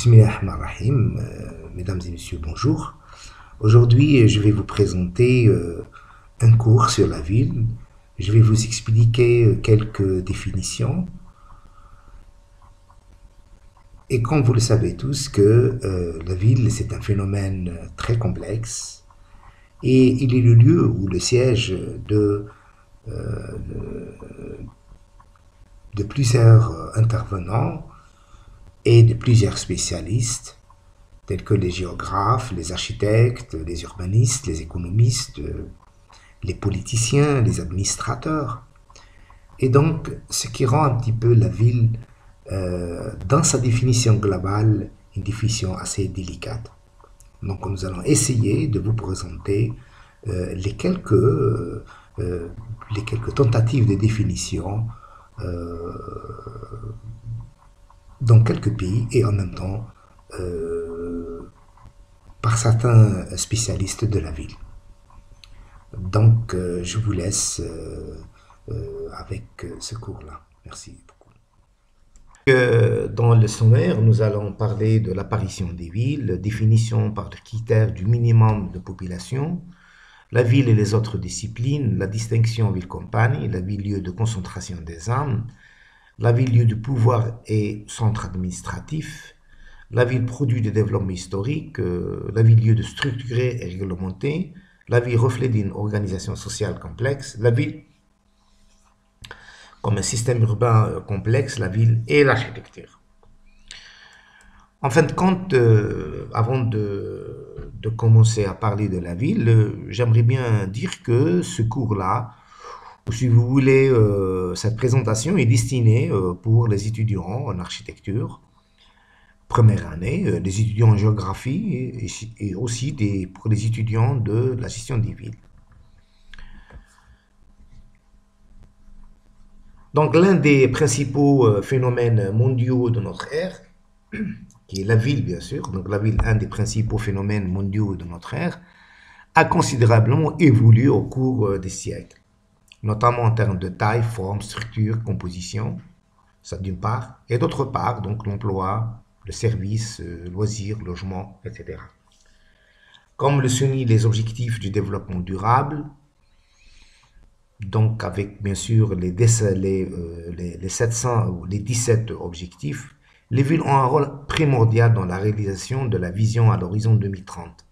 Bismillahirrahmanirrahim, mesdames et messieurs, bonjour. Aujourd'hui, je vais vous présenter un cours sur la ville. Je vais vous expliquer quelques définitions. Et comme vous le savez tous, que la ville, c'est un phénomène très complexe et il est le lieu ou le siège de plusieurs intervenants et de plusieurs spécialistes, tels que les géographes, les architectes, les urbanistes, les économistes, les politiciens, les administrateurs. Et donc, ce qui rend un petit peu la ville, dans sa définition globale, une définition assez délicate. Donc, nous allons essayer de vous présenter les quelques tentatives de définition dans quelques pays et en même temps par certains spécialistes de la ville. Donc, je vous laisse avec ce cours-là. Merci beaucoup. Dans le sommaire, nous allons parler de l'apparition des villes, définition par le critère du minimum de population, la ville et les autres disciplines, la distinction ville-campagne, la ville-lieu de concentration des âmes, la ville lieu de pouvoir et centre administratif, la ville produit de développement historique, la ville lieu de structuré et réglementé, la ville reflet d'une organisation sociale complexe, la ville comme un système urbain complexe, la ville et l'architecture. En fin de compte, avant de commencer à parler de la ville, j'aimerais bien dire que ce cours-là, si vous voulez, cette présentation est destinée pour les étudiants en architecture, première année, les étudiants en géographie et aussi pour les étudiants de la gestion des villes. Donc, l'un des principaux phénomènes mondiaux de notre ère, qui est la ville, bien sûr, donc la ville, un des principaux phénomènes mondiaux de notre ère, a considérablement évolué au cours des siècles, notamment en termes de taille, forme, structure, composition, ça d'une part, et d'autre part, donc l'emploi, le service, loisirs, logement, etc. Comme le soulignent les objectifs du développement durable, donc avec bien sûr les 700 ou les 17 objectifs, les villes ont un rôle primordial dans la réalisation de la vision à l'horizon 2030,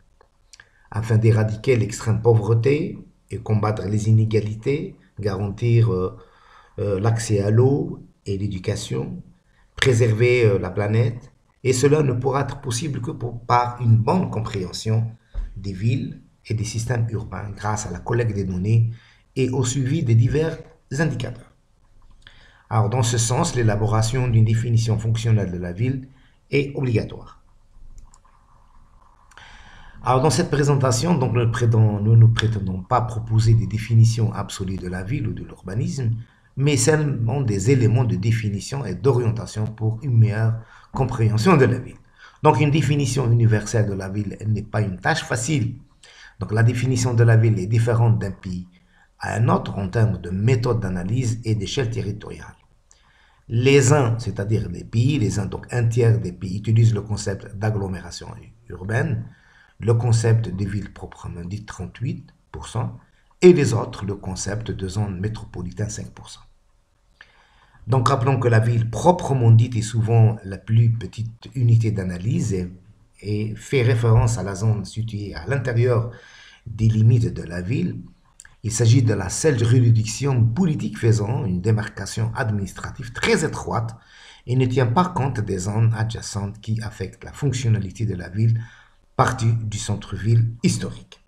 afin d'éradiquer l'extrême pauvreté et combattre les inégalités, garantir l'accès à l'eau et l'éducation, préserver la planète, et cela ne pourra être possible que par une bonne compréhension des villes et des systèmes urbains grâce à la collecte des données et au suivi des divers indicateurs. Alors, dans ce sens, l'élaboration d'une définition fonctionnelle de la ville est obligatoire. Alors, dans cette présentation, donc, nous ne prétendons pas proposer des définitions absolues de la ville ou de l'urbanisme, mais seulement des éléments de définition et d'orientation pour une meilleure compréhension de la ville. Donc, une définition universelle de la ville n'est pas une tâche facile. Donc, la définition de la ville est différente d'un pays à un autre en termes de méthode d'analyse et d'échelle territoriale. Les uns, c'est-à-dire les pays, donc un tiers des pays utilisent le concept d'agglomération urbaine, le concept de ville proprement dit 38%, et les autres le concept de zone métropolitaine 5%. Donc rappelons que la ville proprement dite est souvent la plus petite unité d'analyse et fait référence à la zone située à l'intérieur des limites de la ville. Il s'agit de la seule juridiction politique faisant une démarcation administrative très étroite et ne tient pas compte des zones adjacentes qui affectent la fonctionnalité de la ville, partie du centre-ville historique.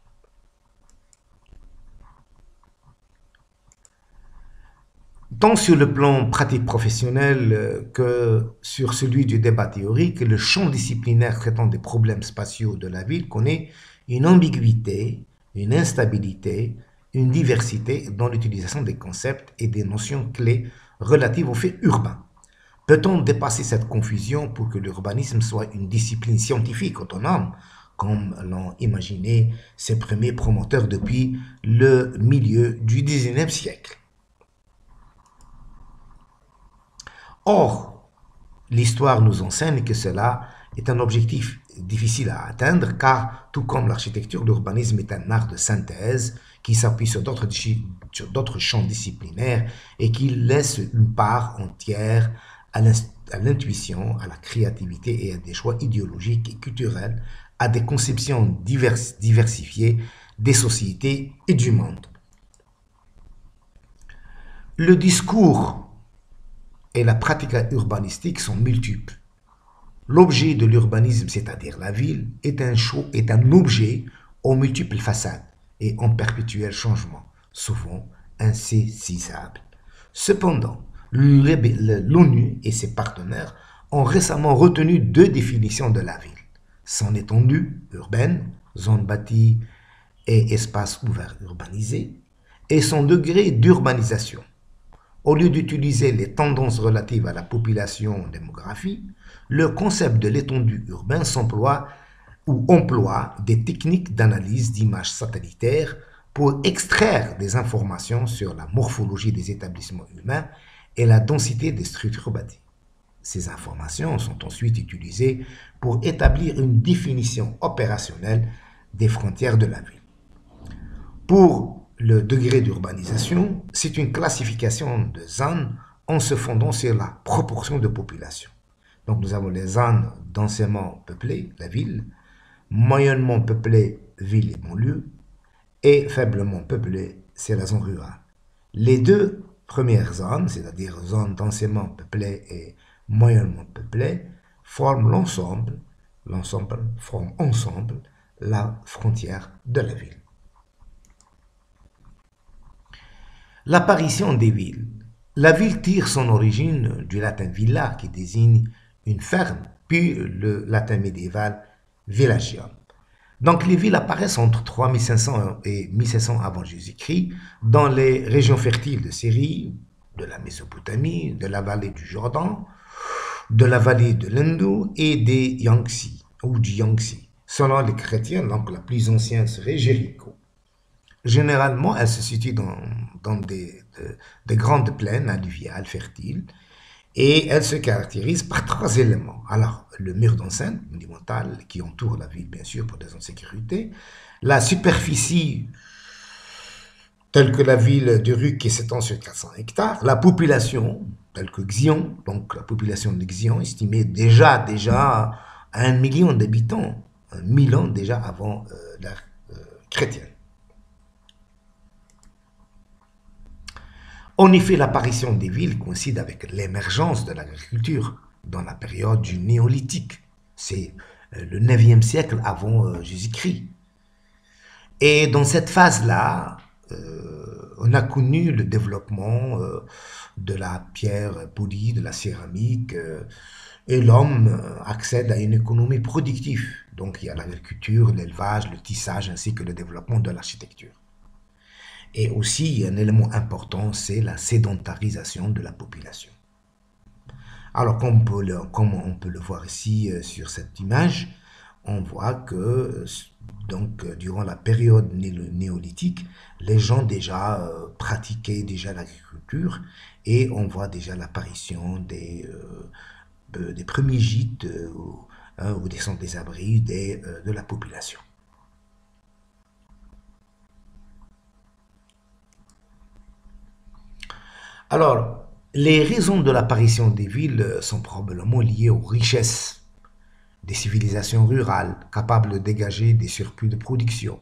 Tant sur le plan pratique professionnel que sur celui du débat théorique, le champ disciplinaire traitant des problèmes spatiaux de la ville connaît une ambiguïté, une instabilité, une diversité dans l'utilisation des concepts et des notions clés relatives aux faits urbains. Peut-on dépasser cette confusion pour que l'urbanisme soit une discipline scientifique autonome, comme l'ont imaginé ses premiers promoteurs depuis le milieu du XIXe siècle? Or, l'histoire nous enseigne que cela est un objectif difficile à atteindre car, tout comme l'architecture, l'urbanisme est un art de synthèse qui s'appuie sur d'autres champs disciplinaires et qui laisse une part entière à l'intuition, à la créativité et à des choix idéologiques et culturels, à des conceptions diversifiées des sociétés et du monde. Le discours et la pratique urbanistique sont multiples. L'objet de l'urbanisme, c'est-à-dire la ville, est un objet aux multiples façades et en perpétuel changement, souvent insaisissable. Cependant, l'ONU et ses partenaires ont récemment retenu deux définitions de la ville: son étendue urbaine, zone bâtie et espace ouvert urbanisé, et son degré d'urbanisation. Au lieu d'utiliser les tendances relatives à la population démographie, le concept de l'étendue urbaine s'emploie ou emploie des techniques d'analyse d'images satellitaires pour extraire des informations sur la morphologie des établissements humains et la densité des structures bâties. Ces informations sont ensuite utilisées pour établir une définition opérationnelle des frontières de la ville. Pour le degré d'urbanisation, c'est une classification de zones en se fondant sur la proportion de population. Donc nous avons les zones densément peuplées, la ville, moyennement peuplée, ville et banlieue, et faiblement peuplée, c'est la zone rurale. Les deux premières zones, c'est-à-dire zones densément peuplées et moyennement peuplées, forment l'ensemble forme ensemble la frontière de la ville. L'apparition des villes. La ville tire son origine du latin villa, qui désigne une ferme, puis le latin médiéval villagium. Donc les villes apparaissent entre 3500 et 1700 avant Jésus-Christ dans les régions fertiles de Syrie, de la Mésopotamie, de la vallée du Jourdain, de la vallée de l'Indou et des Yangtze, ou du Yangtze. Selon les chrétiens, donc la plus ancienne serait Jéricho. Généralement, elle se situe dans des grandes plaines alluviales fertiles et elle se caractérise par trois éléments. Alors, le mur d'enceinte monumental qui entoure la ville, bien sûr, pour des raisons de sécurité, la superficie telle que la ville de Ruc qui s'étend sur 400 hectares, la population telle que Xion, donc la population de Xion estimée déjà à 1 million d'habitants, 1000 ans déjà avant l'ère chrétienne. En effet, l'apparition des villes coïncide avec l'émergence de l'agriculture dans la période du néolithique. C'est le 9e siècle avant Jésus-Christ. Et dans cette phase-là, on a connu le développement de la pierre polie, de la céramique, et l'homme accède à une économie productive. Donc il y a l'agriculture, l'élevage, le tissage, ainsi que le développement de l'architecture. Et aussi, un élément important, c'est la sédentarisation de la population. Alors, comme on peut le voir ici sur cette image, on voit que donc, durant la période néolithique, les gens déjà pratiquaient déjà l'agriculture et on voit déjà l'apparition des premiers gîtes ou des centres des abris de la population. Alors, les raisons de l'apparition des villes sont probablement liées aux richesses des civilisations rurales capables de dégager des surplus de production.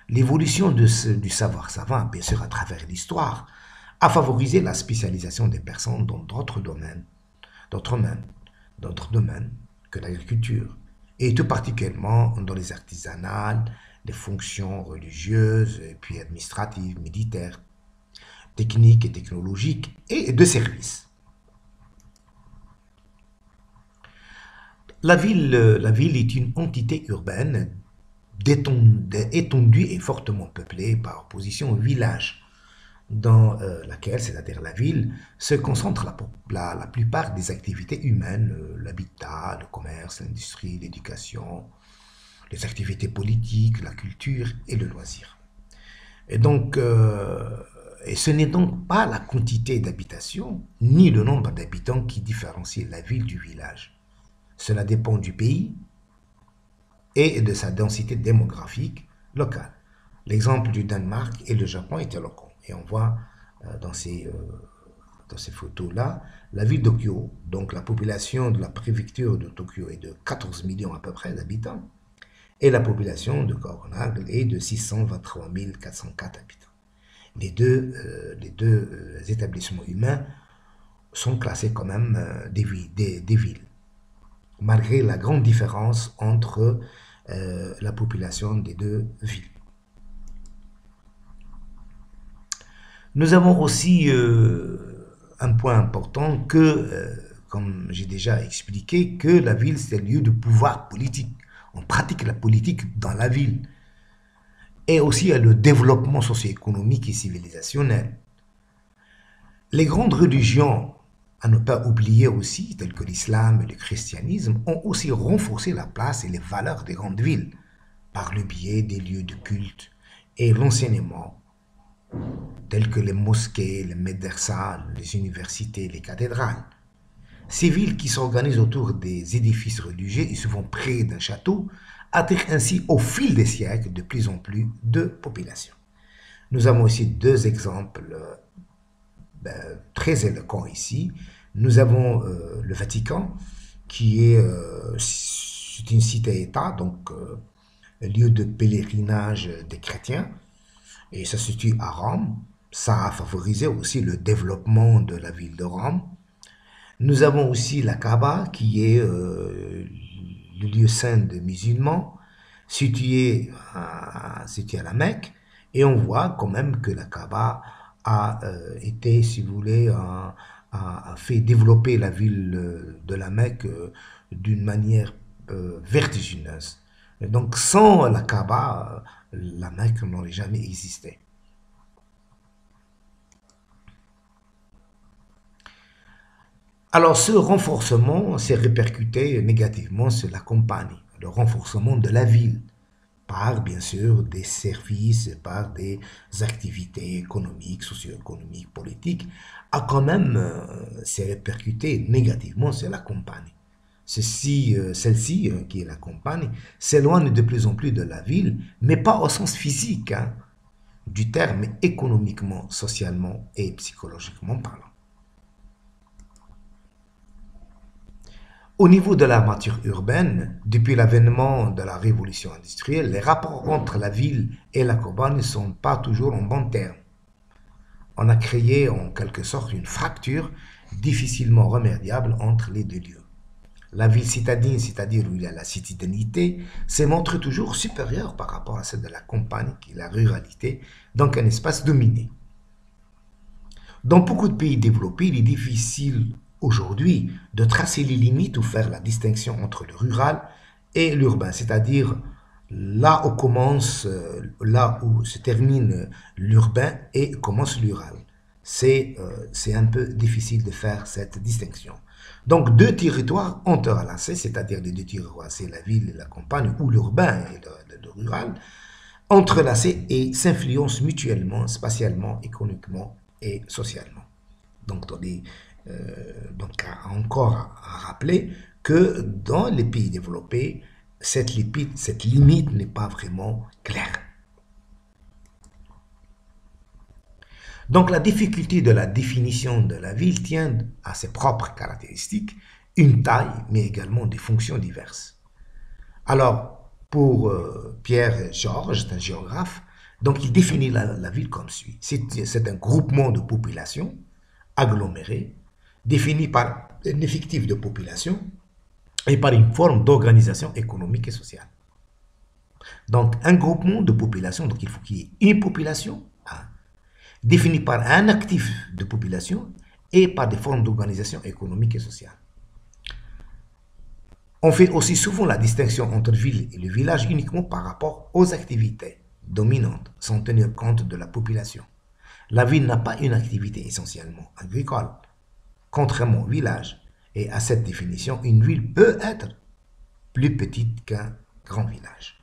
L'évolution du savoir savant, bien sûr à travers l'histoire, a favorisé la spécialisation des personnes dans d'autres domaines que l'agriculture, et tout particulièrement dans les artisanales, les fonctions religieuses, et puis administratives, militaires, techniques et technologiques et de services. La ville est une entité urbaine étendue et fortement peuplée par opposition au village, dans laquelle, c'est-à-dire la ville, se concentre la plupart des activités humaines, l'habitat, le commerce, l'industrie, l'éducation, les activités politiques, la culture et le loisir. Et donc, et ce n'est donc pas la quantité d'habitation, ni le nombre d'habitants qui différencie la ville du village. Cela dépend du pays et de sa densité démographique locale. L'exemple du Danemark et le Japon est éloquent. Et on voit dans ces photos-là, la ville de Tokyo, donc la population de la préfecture de Tokyo est de 14 millions à peu près d'habitants, et la population de Copenhague est de 623 404 habitants. Les deux établissements humains sont classés quand même des villes, malgré la grande différence entre la population des deux villes. Nous avons aussi un point important que, comme j'ai déjà expliqué, que la ville c'est le lieu de pouvoir politique. On pratique la politique dans la ville. Et aussi le développement socio-économique et civilisationnel. Les grandes religions, à ne pas oublier aussi, telles que l'islam et le christianisme, ont aussi renforcé la place et les valeurs des grandes villes par le biais des lieux de culte et l'enseignement, tels que les mosquées, les médersas, les universités, les cathédrales. Ces villes qui s'organisent autour des édifices religieux et souvent près d'un château attirent ainsi au fil des siècles de plus en plus de population. Nous avons aussi deux exemples très éloquents ici. Nous avons le Vatican, qui est une cité-État, donc lieu de pèlerinage des chrétiens, et ça se situe à Rome. Ça a favorisé aussi le développement de la ville de Rome. Nous avons aussi la Kaaba, qui est le lieu saint des musulmans, situé à la Mecque, et on voit quand même que la Kaaba a été, si vous voulez, a fait développer la ville de la Mecque d'une manière vertigineuse. Et donc sans la Kaaba, la Mecque n'aurait jamais existé. Alors ce renforcement s'est répercuté négativement sur la campagne, le renforcement de la ville, par bien sûr des services, par des activités économiques, socio-économiques, politiques, a quand même s'est répercuté négativement sur la campagne. Celle-ci, qui est la campagne, s'éloigne de plus en plus de la ville, mais pas au sens physique du terme, mais économiquement, socialement et psychologiquement parlant. Au niveau de l'armature urbaine, depuis l'avènement de la révolution industrielle, les rapports entre la ville et la campagne ne sont pas toujours en bons termes. On a créé en quelque sorte une fracture difficilement remédiable entre les deux lieux. La ville citadine, c'est-à-dire où il y a la citadinité, se montre toujours supérieure par rapport à celle de la campagne, qui est la ruralité, donc un espace dominé. Dans beaucoup de pays développés, il est difficile aujourd'hui de tracer les limites ou faire la distinction entre le rural et l'urbain, c'est-à-dire là où se termine l'urbain et commence le rural. C'est un peu difficile de faire cette distinction. Donc deux territoires entrelacés, c'est-à-dire les deux territoires, c'est la ville et la campagne, ou l'urbain et le rural, entrelacés et s'influencent mutuellement, spatialement, économiquement et socialement. Donc encore à rappeler que dans les pays développés, cette limite n'est pas vraiment claire. Donc la difficulté de la définition de la ville tient à ses propres caractéristiques, une taille, mais également des fonctions diverses. Alors, pour Pierre Georges, c'est un géographe, donc il définit la ville comme suit. C'est un groupement de population agglomérée, défini par un effectif de population et par une forme d'organisation économique et sociale. Donc, un groupement de population, donc il faut qu'il y ait une population, définie par un actif de population et par des formes d'organisation économique et sociale. On fait aussi souvent la distinction entre ville et le village uniquement par rapport aux activités dominantes, sans tenir compte de la population. La ville n'a pas une activité essentiellement agricole, contrairement au village. Et à cette définition, une ville peut être plus petite qu'un grand village.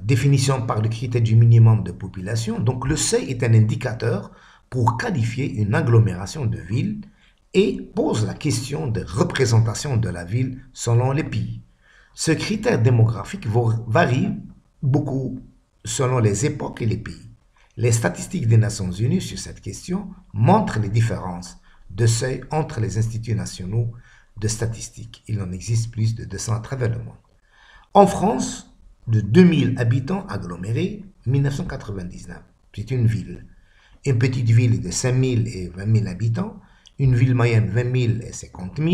Définition par le critère du minimum de population. Donc le seuil est un indicateur pour qualifier une agglomération de villes et pose la question de représentation de la ville selon les pays. Ce critère démographique varie beaucoup selon les époques et les pays. Les statistiques des Nations Unies sur cette question montrent les différences de seuil entre les instituts nationaux de statistiques. Il en existe plus de 200 à travers le monde. En France, de 2000 habitants agglomérés, 1999, c'est une ville. Une petite ville de 5000 et 20 000 habitants, une ville moyenne 20 000 et 50 000,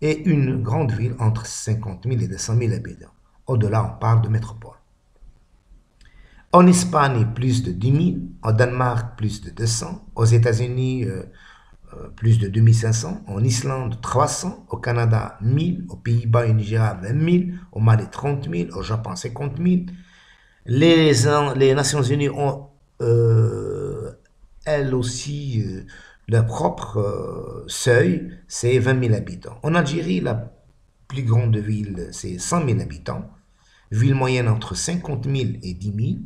et une grande ville entre 50 000 et 200 000 habitants. Au-delà, on parle de métropole. En Espagne, plus de 10 000, en Danemark, plus de 200, aux États-Unis, plus de 2500, en Islande 300, au Canada 1000, aux Pays-Bas et Nigeria 20 000, au Mali 30 000, au Japon 50 000. Les Nations Unies ont elles aussi leur propre seuil, c'est 20 000 habitants. En Algérie, la plus grande ville, c'est 100 000 habitants, ville moyenne entre 50 000 et 10 000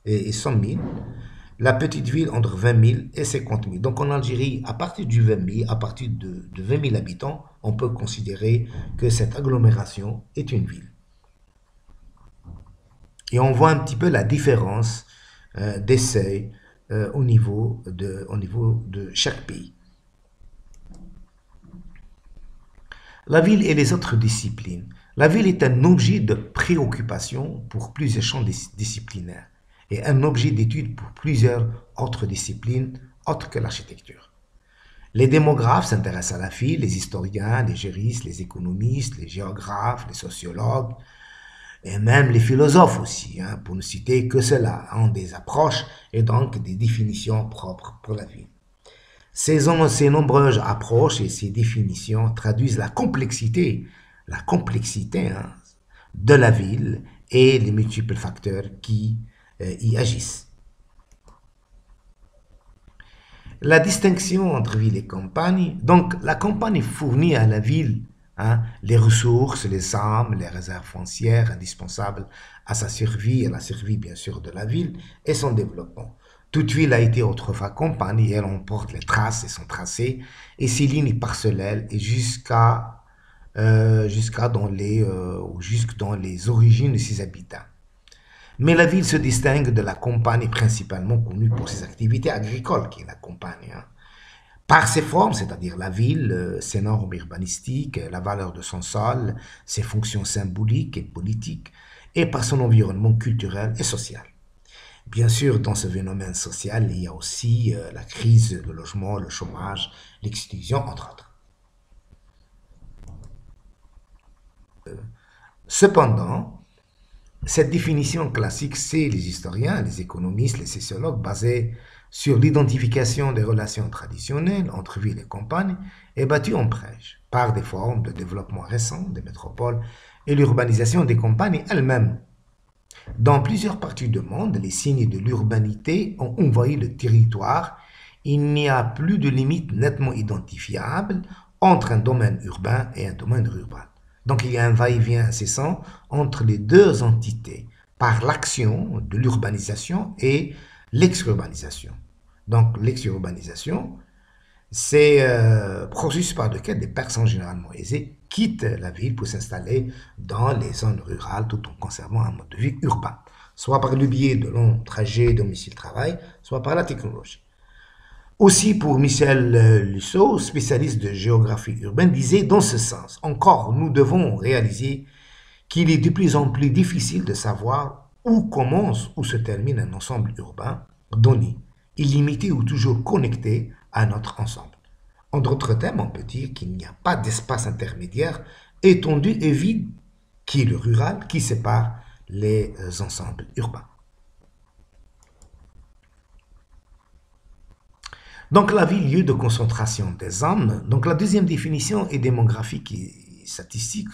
et 100 000. La petite ville entre 20 000 et 50 000. Donc en Algérie, à partir du 20 000, à partir de 20 000 habitants, on peut considérer que cette agglomération est une ville. Et on voit un petit peu la différence des seuils au niveau de chaque pays. La ville et les autres disciplines. La ville est un objet de préoccupation pour plusieurs champs disciplinaires et un objet d'étude pour plusieurs autres disciplines autres que l'architecture. Les démographes s'intéressent à la ville, les historiens, les juristes, les économistes, les géographes, les sociologues, et même les philosophes aussi, pour ne citer que cela, ont des approches et donc des définitions propres pour la ville. Ces nombreuses approches et ces définitions traduisent la complexité de la ville et les multiples facteurs qui y agissent. La distinction entre ville et campagne, donc la campagne fournit à la ville les ressources, les armes, les réserves foncières indispensables à sa survie et à la survie bien sûr de la ville et son développement. Toute ville a été autrefois campagne et elle emporte les traces et son tracé et ses lignes parcellales et jusque dans les origines de ses habitants. Mais la ville se distingue de la campagne principalement connue pour ses activités agricoles, qui est la campagne. Par ses formes, c'est-à-dire la ville, ses normes urbanistiques, la valeur de son sol, ses fonctions symboliques et politiques, et par son environnement culturel et social. Bien sûr, dans ce phénomène social, il y a aussi la crise de logement, le chômage, l'exclusion, entre autres. Cependant, cette définition classique, c'est les historiens, les économistes, les sociologues, basée sur l'identification des relations traditionnelles entre ville et campagne, est battue en brèche par des formes de développement récents des métropoles et l'urbanisation des campagnes elles-mêmes. Dans plusieurs parties du monde, les signes de l'urbanité ont envahi le territoire. Il n'y a plus de limite nettement identifiable entre un domaine urbain et un domaine rural. Donc il y a un va-et-vient incessant entre les deux entités par l'action de l'urbanisation et l'ex-urbanisation. Donc l'ex-urbanisation, c'est processus par lequel des personnes généralement aisées quittent la ville pour s'installer dans les zones rurales tout en conservant un mode de vie urbain, soit par le biais de longs trajets domicile-travail, soit par la technologie. Aussi, pour Michel Lusseau, spécialiste de géographie urbaine, disait dans ce sens, encore, nous devons réaliser qu'il est de plus en plus difficile de savoir où commence ou se termine un ensemble urbain donné, illimité ou toujours connecté à notre ensemble. En d'autres termes, on peut dire qu'il n'y a pas d'espace intermédiaire étendu et vide, qui est le rural, qui sépare les ensembles urbains. Donc la ville, lieu de concentration des hommes. Donc la deuxième définition est démographique et statistique.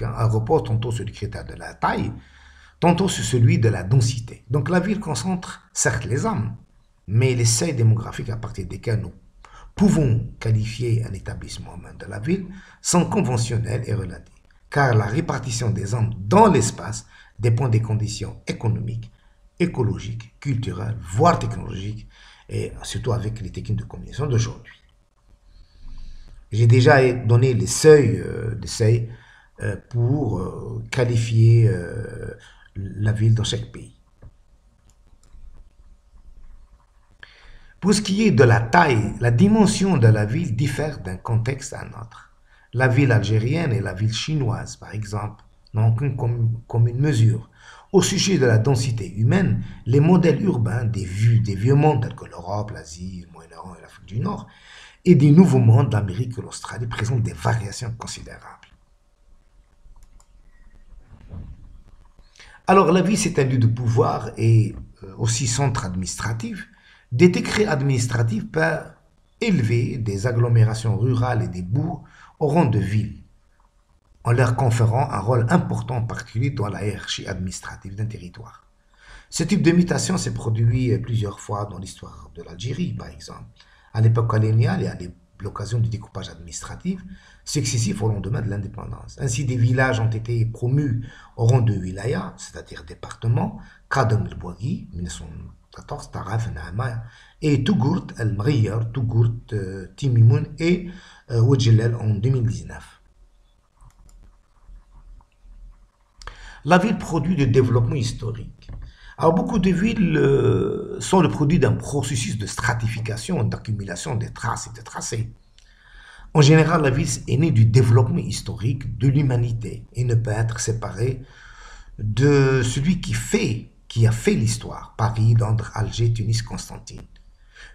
Elle repose tantôt sur le critère de la taille, tantôt sur celui de la densité. Donc la ville concentre certes les hommes, mais les seuils démographiques à partir desquels nous pouvons qualifier un établissement de la ville sont conventionnels et relatifs, car la répartition des hommes dans l'espace dépend des conditions économiques, écologiques, culturelles, voire technologiques, et surtout avec les techniques de communication d'aujourd'hui. J'ai déjà donné les seuils, pour qualifier la ville dans chaque pays. Pour ce qui est de la taille, la dimension de la ville diffère d'un contexte à un autre. La ville algérienne et la ville chinoise, par exemple, n'ont aucune commune mesure. Au sujet de la densité humaine, les modèles urbains des vieux mondes tels que l'Europe, l'Asie, le Moyen-Orient et l'Afrique du Nord, et des nouveaux mondes, l'Amérique et l'Australie, présentent des variations considérables. Alors la ville, c'est un lieu de pouvoir et aussi centre administratif. Des décrets administratifs peuvent élever des agglomérations rurales et des bourgs au rang de ville, en leur conférant un rôle important en particulier dans la hiérarchie administrative d'un territoire. Ce type de mutation s'est produit plusieurs fois dans l'histoire de l'Algérie, par exemple, à l'époque coloniale et à l'occasion du découpage administratif successif au lendemain de l'indépendance. Ainsi, des villages ont été promus au rang de wilaya, c'est-à-dire département, Kadem el-Bouaghi, 1914, Taraf, Naama, et Tougourt el-Mghiyar, Tougourt, Timimoun et Ouadjilal en 2019. La ville produit de développement historique. Alors, beaucoup de villes sont le produit d'un processus de stratification, d'accumulation des traces et des tracés. En général, la ville est née du développement historique de l'humanité et ne peut être séparée de celui qui a fait l'histoire, Paris, Londres, Alger, Tunis, Constantine.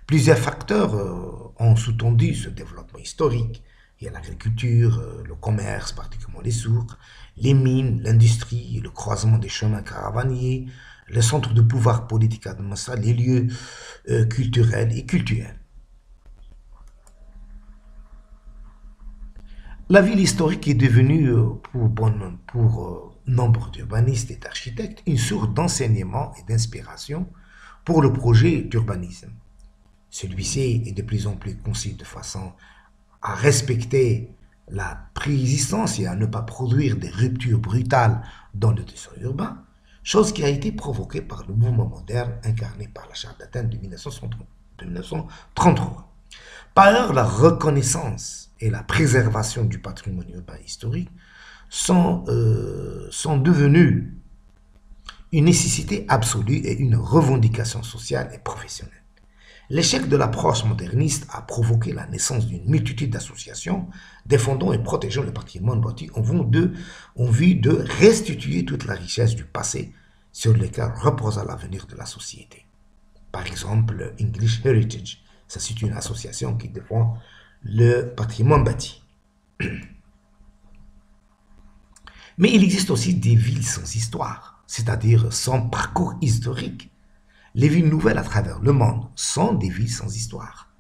Plusieurs facteurs ont sous-tendu ce développement historique. Il y a l'agriculture, le commerce, particulièrement les souks, les mines, l'industrie, le croisement des chemins caravaniers, les centres de pouvoir politique administratif, les lieux culturels et cultuels. La ville historique est devenue, pour nombre d'urbanistes et d'architectes, une source d'enseignement et d'inspiration pour le projet d'urbanisme. Celui-ci est de plus en plus conçu de façon à respecter la préexistence et à ne pas produire des ruptures brutales dans le dessin urbain, chose qui a été provoquée par le mouvement moderne incarné par la Charte d'Athènes de 1933. Par ailleurs, la reconnaissance et la préservation du patrimoine urbain historique sont devenues une nécessité absolue et une revendication sociale et professionnelle. L'échec de l'approche moderniste a provoqué la naissance d'une multitude d'associations défendant et protégeant le patrimoine bâti en vue de restituer toute la richesse du passé sur lequel reposa l'avenir de la société. Par exemple, English Heritage, ça c'est une association qui défend le patrimoine bâti. Mais il existe aussi des villes sans histoire, c'est-à-dire sans parcours historique. Les villes nouvelles à travers le monde sont des villes sans histoire.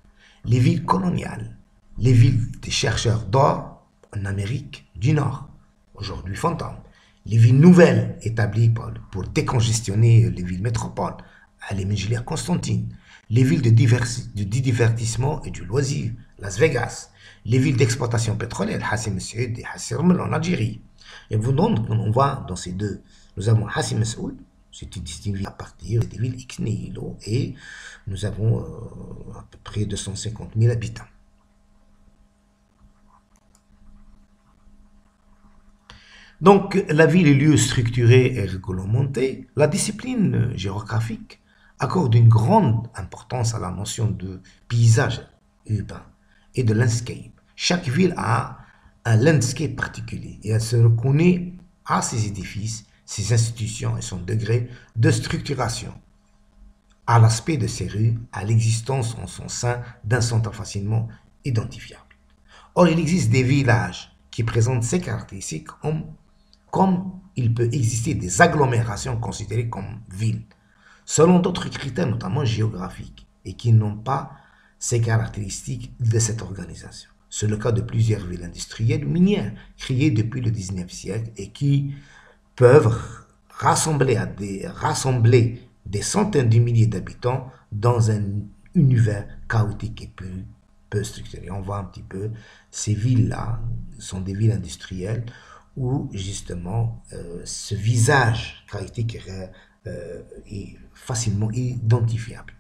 Les villes coloniales, les villes des chercheurs d'or en Amérique du Nord, aujourd'hui fantômes. Les villes nouvelles établies pour décongestionner les villes métropoles, Al-Minjili à Constantine. Les villes de divertissement et du loisir, Las Vegas. Les villes d'exploitation pétrolière, Hassim Messoud et Hassi R'Mel en Algérie. Et vous donc, on voit dans ces deux, nous avons Hassim Messoud, c'est une ville à partir des villes X-Nilo et nous avons à peu près 250 000 habitants. Donc, la ville est lieu structuré et réglementé. La discipline géographique accorde une grande importance à la notion de paysage urbain et de landscape. Chaque ville a un landscape particulier et elle se reconnaît à ses édifices, ses institutions et son degré de structuration, à l'aspect de ses rues, à l'existence en son sein d'un centre facilement identifiable. Or, il existe des villages qui présentent ces caractéristiques comme il peut exister des agglomérations considérées comme villes, selon d'autres critères, notamment géographiques, et qui n'ont pas ces caractéristiques de cette organisation. C'est le cas de plusieurs villes industrielles ou minières créées depuis le 19e siècle et qui peuvent rassembler des centaines de milliers d'habitants dans un univers chaotique et peu structuré. On voit un petit peu ces villes-là sont des villes industrielles où justement ce visage chaotique est facilement identifiable.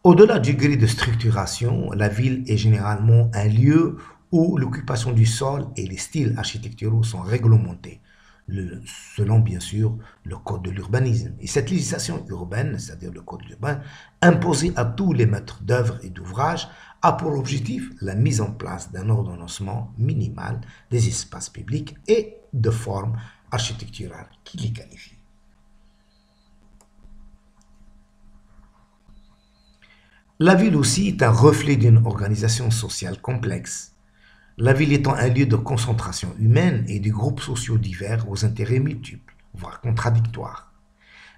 Au-delà du degré de structuration, la ville est généralement un lieu où l'occupation du sol et les styles architecturaux sont réglementés, selon bien sûr le code de l'urbanisme. Et cette législation urbaine, c'est-à-dire le code urbain, imposé à tous les maîtres d'œuvre et d'ouvrage, a pour objectif la mise en place d'un ordonnancement minimal des espaces publics et de formes architecturales qui les qualifient. La ville aussi est un reflet d'une organisation sociale complexe. La ville étant un lieu de concentration humaine et de groupes sociaux divers aux intérêts multiples, voire contradictoires.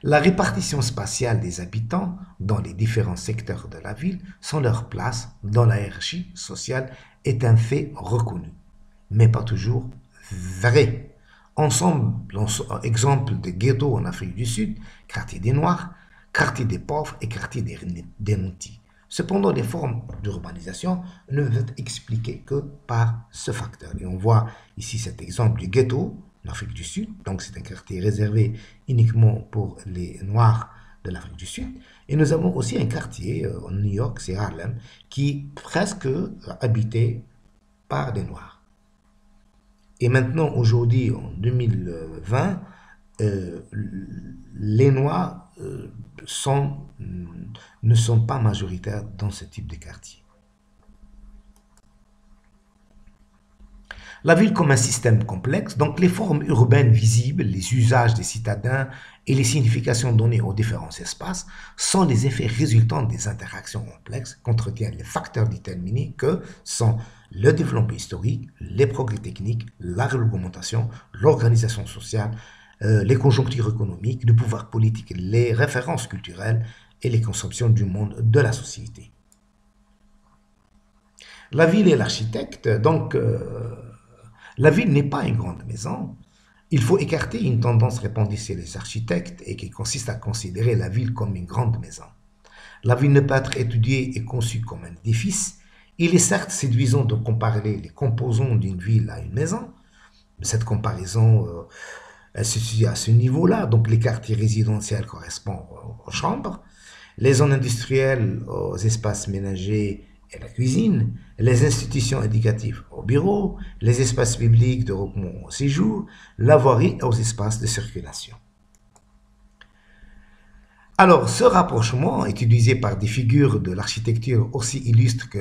La répartition spatiale des habitants dans les différents secteurs de la ville sans leur place dans la hiérarchie sociale est un fait reconnu, mais pas toujours vrai. Exemple de ghettos en Afrique du Sud, quartier des Noirs, quartier des pauvres et quartier des nantis. Cependant, les formes d'urbanisation ne peuvent être expliquées que par ce facteur. Et on voit ici cet exemple du ghetto en Afrique du Sud. Donc, c'est un quartier réservé uniquement pour les Noirs de l'Afrique du Sud. Et nous avons aussi un quartier en New York, c'est Harlem, qui est presque habité par des Noirs. Et maintenant, aujourd'hui, en 2020, les Noirs ne sont pas majoritaires dans ce type de quartier. La ville comme un système complexe, donc les formes urbaines visibles, les usages des citadins et les significations données aux différents espaces sont les effets résultants des interactions complexes qu'entretiennent les facteurs déterminés que sont le développement historique, les progrès techniques, la réglementation, l'organisation sociale, les conjonctures économiques, le pouvoir politique, les références culturelles et les conceptions du monde de la société. La ville et l'architecte, donc la ville n'est pas une grande maison. Il faut écarter une tendance répandue chez les architectes et qui consiste à considérer la ville comme une grande maison. La ville ne peut être étudiée et conçue comme un édifice. Il est certes séduisant de comparer les composants d'une ville à une maison. Cette comparaison elle se situe à ce niveau-là. Donc les quartiers résidentiels correspondent aux chambres, les zones industrielles aux espaces ménagers et la cuisine, les institutions éducatives aux bureaux, les espaces publics de regroupement au séjour, la voirie aux espaces de circulation. Alors, ce rapprochement, utilisé par des figures de l'architecture aussi illustres que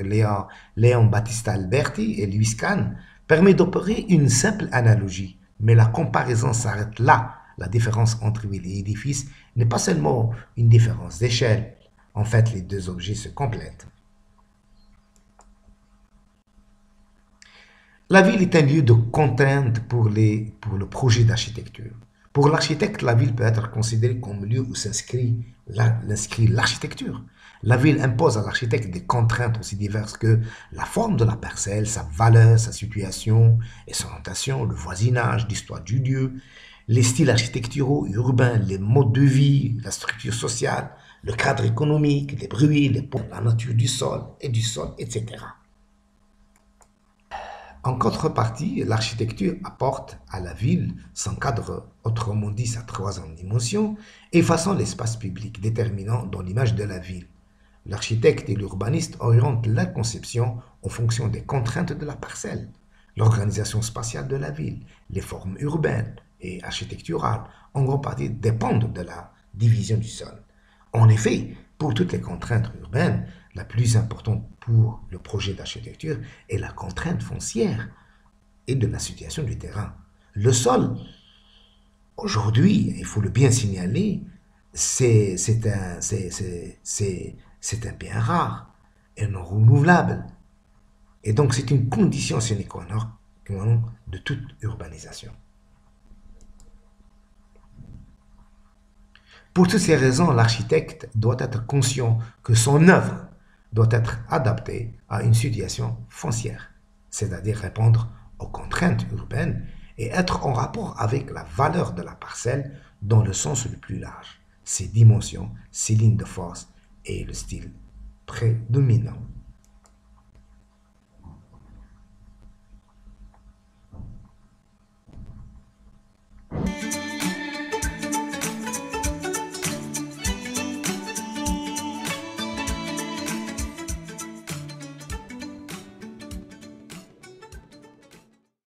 Léon Battista Alberti et Louis Kahn, permet d'opérer une simple analogie. Mais la comparaison s'arrête là. La différence entre ville et édifice n'est pas seulement une différence d'échelle. En fait, les deux objets se complètent. La ville est un lieu de contrainte pour le projet d'architecture. Pour l'architecte, la ville peut être considérée comme lieu où s'inscrit l'architecture. La ville impose à l'architecte des contraintes aussi diverses que la forme de la parcelle, sa valeur, sa situation et son orientation, le voisinage, l'histoire du lieu, les styles architecturaux, urbains, les modes de vie, la structure sociale, le cadre économique, les bruits, les ponts, la nature du sol, etc. En contrepartie, l'architecture apporte à la ville son cadre, autrement dit sa troisième dimension, et façonne l'espace public déterminant dans l'image de la ville. L'architecte et l'urbaniste orientent la conception en fonction des contraintes de la parcelle, l'organisation spatiale de la ville, les formes urbaines et architecturales, en grande partie dépendent de la division du sol. En effet, pour toutes les contraintes urbaines, la plus importante pour le projet d'architecture est la contrainte foncière et de la situation du terrain. Le sol, aujourd'hui, il faut le bien signaler, c'est un bien rare et non renouvelable. Et donc, c'est une condition sine qua non de toute urbanisation. Pour toutes ces raisons, l'architecte doit être conscient que son œuvre doit être adaptée à une situation foncière, c'est-à-dire répondre aux contraintes urbaines et être en rapport avec la valeur de la parcelle dans le sens le plus large, ses dimensions, ses lignes de force et le style prédominant.